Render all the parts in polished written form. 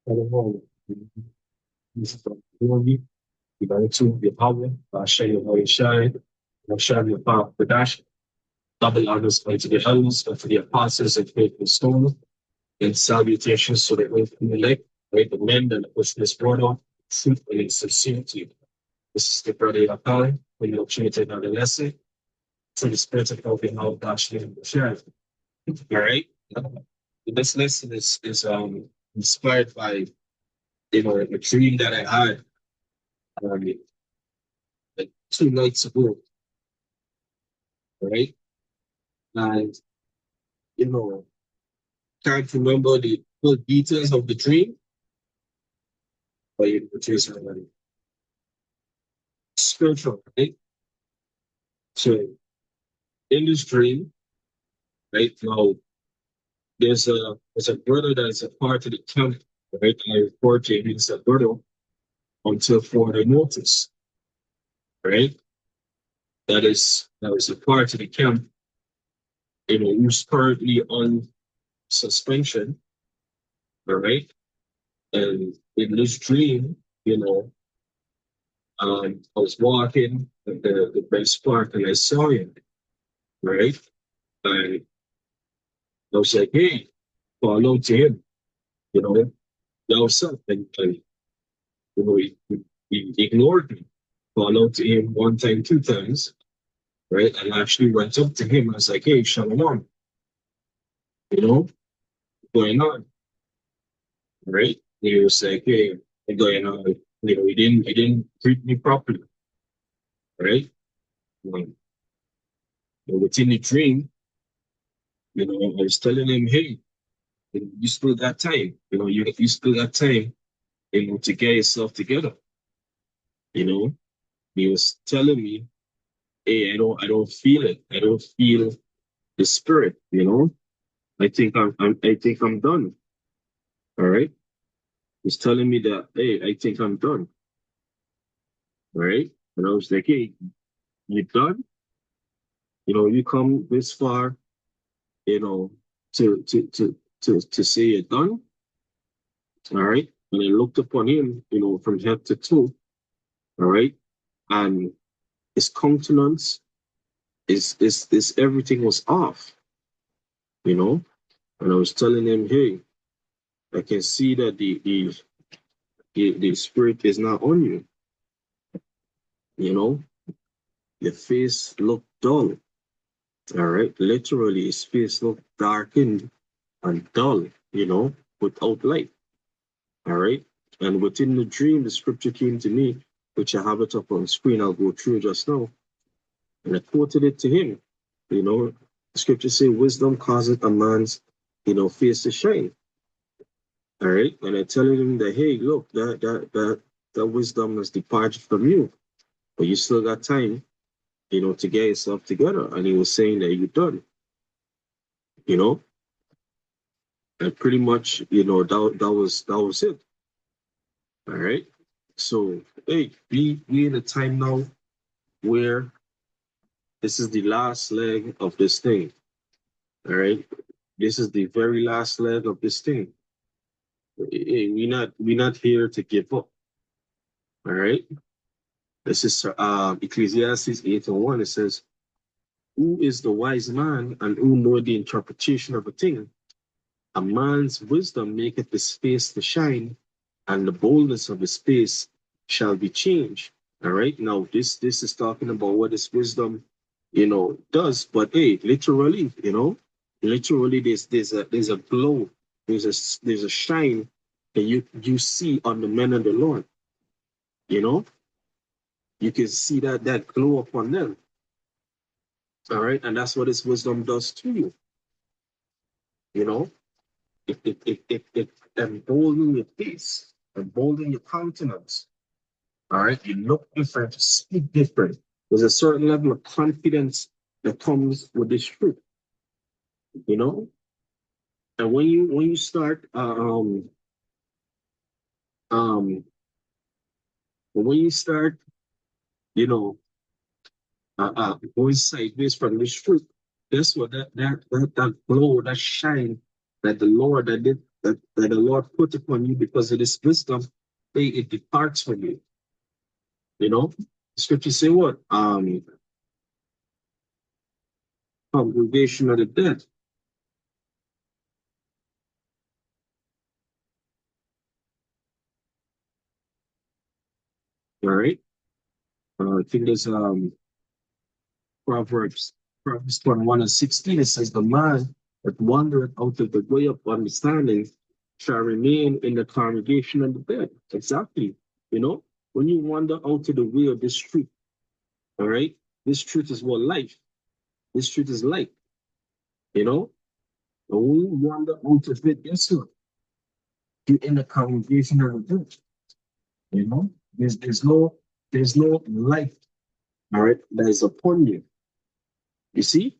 Hallelujah. Glory, to your power, shine your glory shine, shine your power production, double honors unto the elders, unto the apostles and faithful stone, and salutations to the faithful elect, right, the men that push this word on, truth and in sincerity. This is the brother Yakai, when you opportunity another lesson, to the spirit of helping out God's name share. All right. This lesson is inspired by a dream that I had um, like 2 nights ago, right? And you know, can't remember the full details of the dream, but it is spiritual, right? So in this dream, right now, there's a brother that is a part of the camp, right? I report to him as a brother until further notice, right? That is a part of the camp, who's currently on suspension, all right? And in this dream, you know, I was walking at the best park and I saw him, right? And I was like, hey, follow to him, you know, now something. And he ignored me. Follow to him one time, 2 times, right? And I actually went up to him. I was like, hey, Shalom, you know, going on, right? And he was like, hey, going on, he didn't treat me properly, right? Um, within the dream, I was telling him, hey, you still got time. You still got time, to get yourself together. You know, he was telling me, hey, I don't feel it. I don't feel the spirit. I think I'm done. All right. He's telling me that, hey, I think I'm done. All right. And I was like, hey, you done? You come this far, you know, to say you're done. All right. And I looked upon him, from head to toe. All right. And his countenance is everything was off, you know. And I was telling him, hey, I can see that the spirit is not on you, you know. Your face looked dull, all right. Literally, his face looked darkened and dull, without light, all right. And within the dream, the scripture came to me, which I have it up on screen. I'll go through just now, and I quoted it to him. The scripture say, "Wisdom causeth a man's, face to shine." All right. And I telling him that, hey, look, that wisdom has departed from you, but you still got time, to get yourself together. And he was saying that you're done, you know, and pretty much, that was it. All right. So, hey, we in a time now where this is the last leg of this thing. All right. This is the very last leg of this thing. Hey, we're not here to give up. All right. This is Ecclesiastes 8 and 1. It says, who is the wise man and who know the interpretation of a thing? A man's wisdom maketh his face to shine, and the boldness of his face shall be changed. All right. Now this is talking about what his wisdom, does. But hey, literally there's a glow, there's a shine that you see on the men of the Lord. You know, you can see that glow upon them. All right, and that's what his wisdom does to you. You know, it embolden your face, embolden your countenance. All right, you look different, speak different. There's a certain level of confidence that comes with this truth. You know, and when you start um when you start, you know, going sideways from this truth, that's what that glow, that shine that the Lord that did that the Lord put upon you because of this wisdom, it departs from you. You know, scriptures say what? Congregation of the dead. All right. I think there's Proverbs, Proverbs 21 and 16. It says, the man that wandereth out of the way of understanding shall remain in the congregation of the dead. Exactly. You know, when you wander out of the way of this truth, all right, this truth is what life. This truth is light. You know, and when you wander out of it, guess what? You're in the congregation of the dead. You know, there's no light, all right, that is upon you. You see,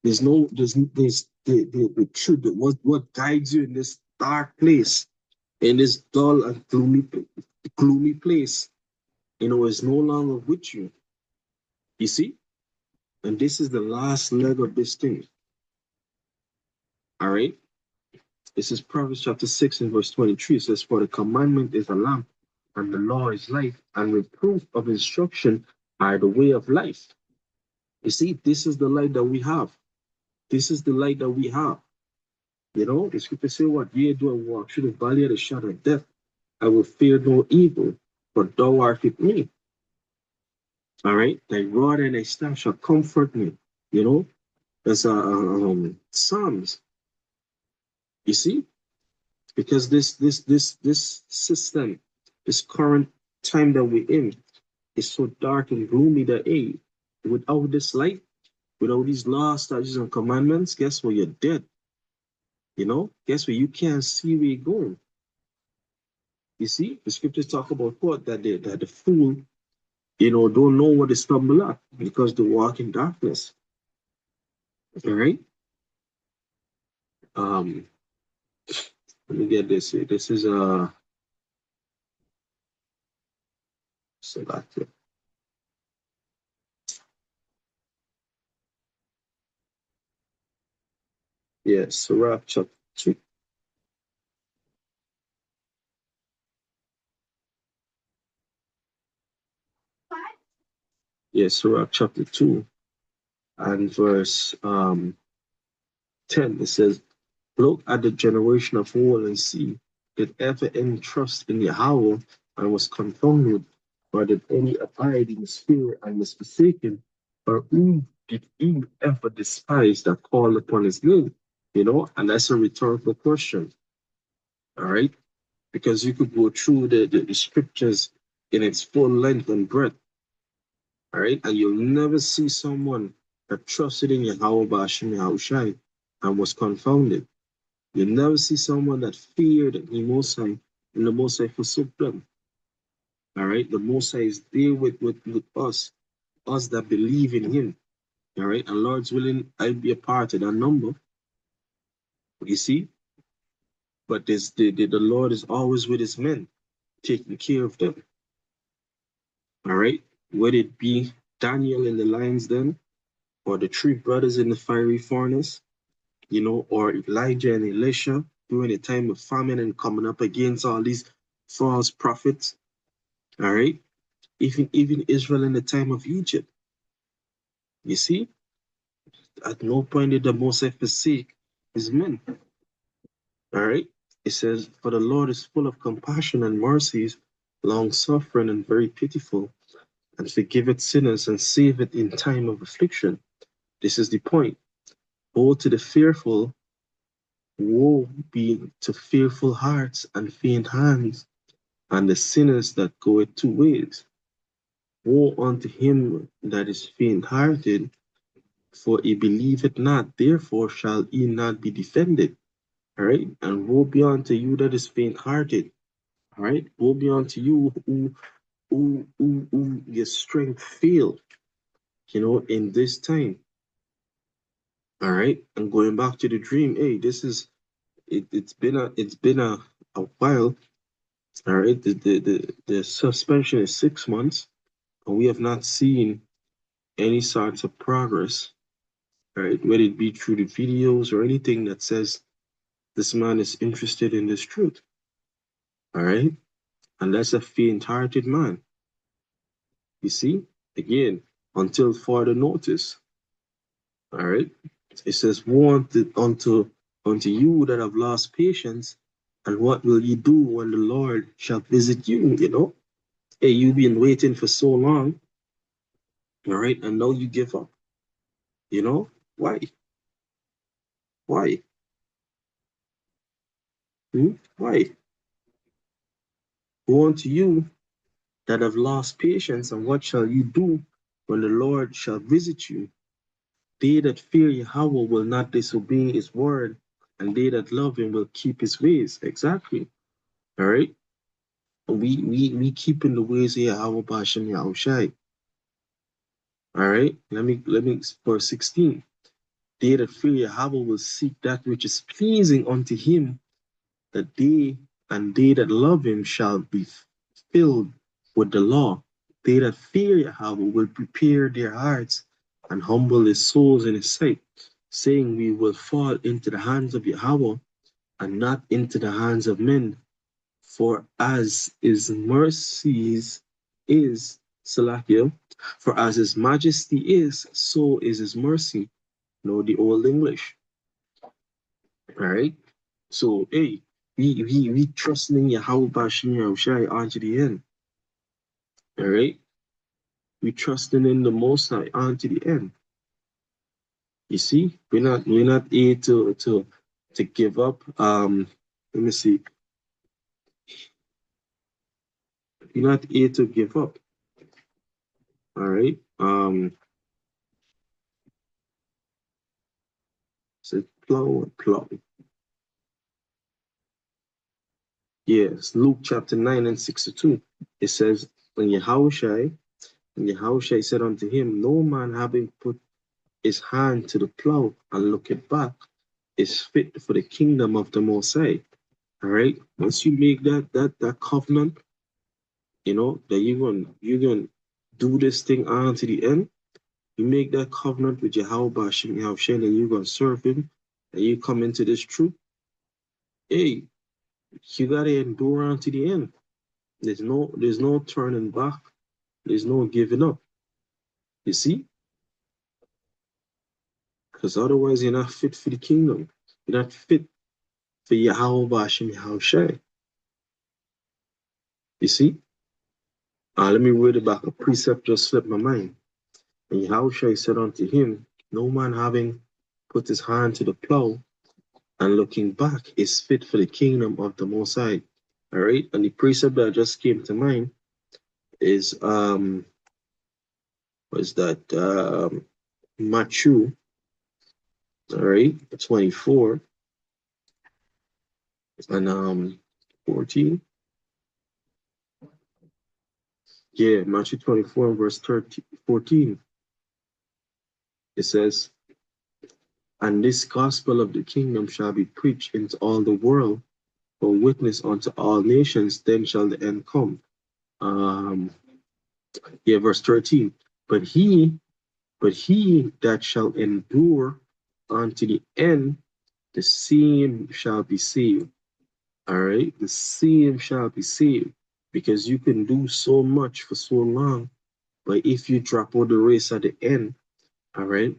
there's the truth, what guides you in this dark place, in this dull and gloomy place, you know, is no longer with you. You see? And this is the last leg of this thing. All right. This is Proverbs chapter 6 and verse 23. It says, for the commandment is a lamp, and the law is life, and reproof of instruction are the way of life. You see, this is the light that we have. This is the light that we have. You know, the scripture say what? Yea, do I walk through the valley of the shadow of death, I will fear no evil, for thou art with me. All right, thy rod and thy staff shall comfort me. You know, that's Psalms. You see, because this system, this current time that we're in, is so dark and gloomy that without this light, without these laws, statutes, and commandments, guess what? You're dead. You know, guess what? You can't see where you're going. You see, the scriptures talk about what? That the fool, you know, don't know what they stumble at because they walk in darkness. All right. Um, let me get this here. This is select it. Yes, Sirach chapter 2. Yes, Sirach chapter 2 and verse 10. It says, look at the generation of old and see, did ever any trust in Yahweh and was confounded, or did any abide in the spirit and was forsaken, or who did he ever despise that called upon his name? You know, and that's a rhetorical question. All right, because you could go through the scriptures in its full length and breadth, all right, and you'll never see someone that trusted in Yahweh Bashim Yahushai and was confounded. You'll never see someone that feared the Most High and the Most High forsook them. All right, the Most High is there with us that believe in Him. All right, and Lord's willing, I'll be a part of that number. You see, but the Lord is always with His men, taking care of them. All right, whether it be Daniel in the lion's den, or the three brothers in the fiery furnace, you know, or Elijah and Elisha during a time of famine and coming up against all these false prophets. All right, even Israel in the time of Egypt. You see, at no point did the Most High forsake His men. All right, it says, "For the Lord is full of compassion and mercies, long suffering and very pitiful, and forgiveth sinners and saveth in time of affliction." This is the point. Woe to the fearful, woe be to fearful hearts and faint hands, and the sinners that goeth two ways. Woe unto him that is faint hearted, for he believeth not, therefore shall he not be defended. All right, and woe be unto you that is faint hearted. All right, woe be unto you who your strength failed, you know, in this time. All right, and going back to the dream, hey, this is it's been a while. All right, the suspension is 6 months, and we have not seen any sorts of progress. All right, whether it be through the videos or anything that says This man is interested in this truth. All right? And that's a faint-hearted man. You see? Again, until further notice. All right? It says, woe unto you that have lost patience, and what will you do when the Lord shall visit you? You know? Hey, you've been waiting for so long, all right? And now you give up. You know? Why? Why? Why? Woe unto you that have lost patience, and what shall you do when the Lord shall visit you? They that fear Yahweh will not disobey his word, and they that love him will keep his ways. Exactly. All right. We keep in the ways of Yahweh Bashem Yahushai. All right. Let me verse 16. They that fear Yahweh will seek that which is pleasing unto him, that they that love him shall be filled with the law. They that fear Yahweh will prepare their hearts and humble their souls in his sight, saying, we will fall into the hands of Yahweh and not into the hands of men. For as his mercies is, Salakia, for as his majesty is, so is his mercy. Know the old English. All right. So, hey, we trusting in Yahweh Bashim Yahushai onto the end. All right. We trusting in the Most High onto the end. You see, we're not here to give up. Let me see. We're not here to give up. All right. So plow. Yes, Luke chapter 9 and 62. It says, and Yahushai said unto him, no man having put his hand to the plow and looketh back is fit for the kingdom of the Most High. All right. Once you make that covenant, you know that you're gonna do this thing on to the end. You make that covenant with Yahweh Bashim Yahushua, and you're gonna serve him, and you come into this truth. Hey, you gotta endure on to the end. There's no turning back. There's no giving up. You see? Because otherwise you're not fit for the kingdom. You're not fit for Yahweh Bashim Yahushua. You see? Let me read it back. A precept just slipped my mind. And Yahushua said unto him, no man having put his hand to the plow and looking back is fit for the kingdom of the Most High. All right. And the precept that just came to mind is was that Matthew, all right, 24 and 14. Yeah, Matthew 24 and verse 14. It says, and this gospel of the kingdom shall be preached into all the world for witness unto all nations, then shall the end come. Verse 13. But he that shall endure unto the end, the same shall be saved. All right, the same shall be saved, because you can do so much for so long, but if you drop out the race at the end, all right,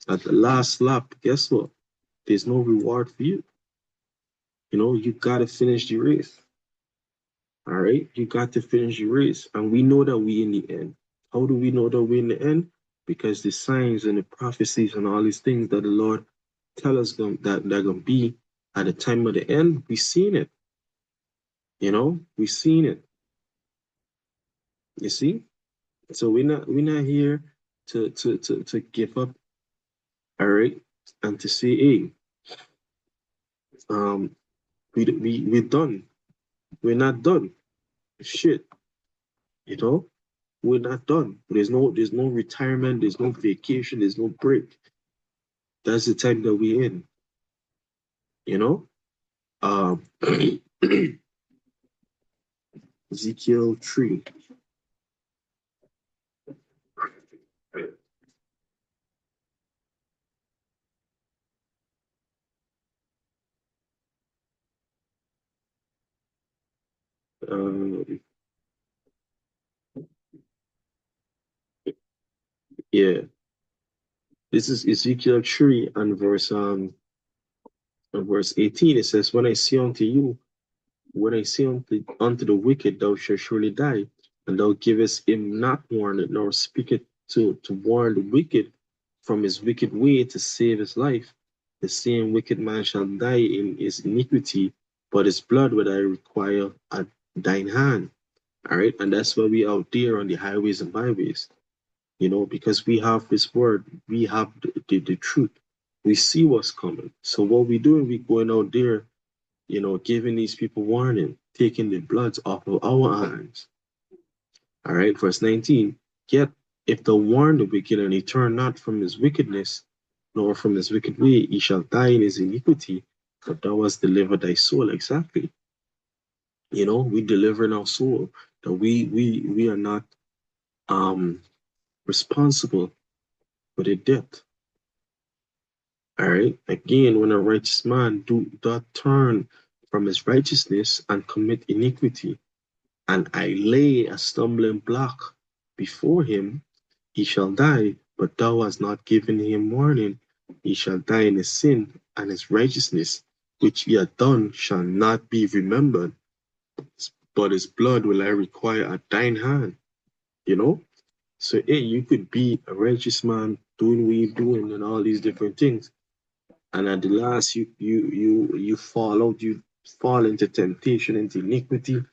at the last lap, guess what? There's no reward for you. You know, you gotta finish the race. All right, you got to finish your race, and we know that we in the end. How do we know that we're in the end? Because the signs and the prophecies and all these things that the Lord tell us that they're gonna be at the time of the end, we seen it. You know, we seen it. You see? So we're not here to give up, all right, and to say, hey, um, we're done. We're not done. Shit, you know, we're not done. There's no retirement. There's no vacation. There's no break. That's the time that we're in. You know, um, Ezekiel 3. Yeah, this is Ezekiel 3 and verse 18. It says, when I say unto you, when I say unto the wicked, thou shalt surely die, and thou givest him not warning, nor speaketh to warn the wicked from his wicked way to save his life, the same wicked man shall die in his iniquity, but his blood will I require at thine hand. All right, and that's why we out there on the highways and byways, because we have this word, we have the truth. We see what's coming. So what we doing, we going out there, giving these people warning, taking the bloods off of our hands. All right, verse 19. Yet if thou warn the wicked and he turn not from his wickedness, nor from his wicked way, he shall die in his iniquity, but thou hast delivered thy soul. Exactly. We deliver in our soul, that we are not responsible for the death. All right. Again, when a righteous man doth turn from his righteousness and commit iniquity, and I lay a stumbling block before him, he shall die, but thou hast not given him warning. He shall die in his sin, and his righteousness, which he hath done, shall not be remembered, but his blood will I require at thine hand. So, hey, you could be a righteous man doing what you're doing and all these different things, and at the last you fall out, you fall into temptation, into iniquity.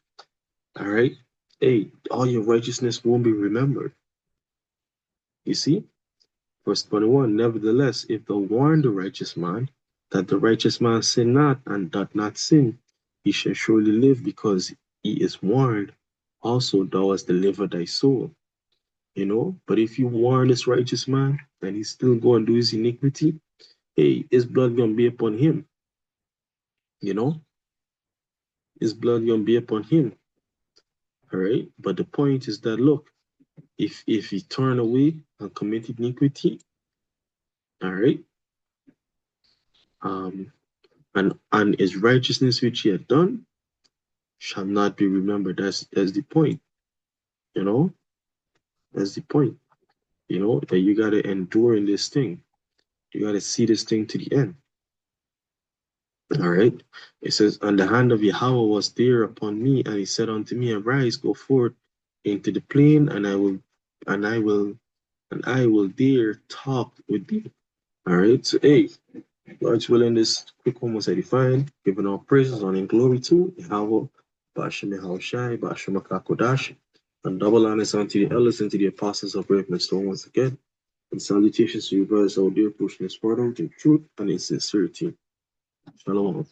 All right, hey, all your righteousness won't be remembered. You see, verse 21. Nevertheless, if thou warn the righteous man, that the righteous man sin not and doth not sin, he shall surely live, because he is warned. Also thou hast delivered thy soul. But if you warn this righteous man and he still go and do his iniquity, hey, his blood gonna be upon him. His blood gonna be upon him. All right. But the point is that, look, if he turn away and commit iniquity, all right, and his righteousness which he had done shall not be remembered. That's the point. That's the point. That you gotta endure in this thing. You gotta see this thing to the end. All right. It says, and the hand of Yahweh was there upon me, and he said unto me, arise, go forth into the plain, and I will there talk with thee. All right. So, hey, Lord's willing, this quick one was edified, giving all praises, honor, and glory to Yahweh, Bashem Yahushai, Bashem Akakodash, and double honors unto the elders and to the apostles of Reverend Stone once again. And salutations to you brothers out there pushing this word out in truth and in sincerity. Shalom.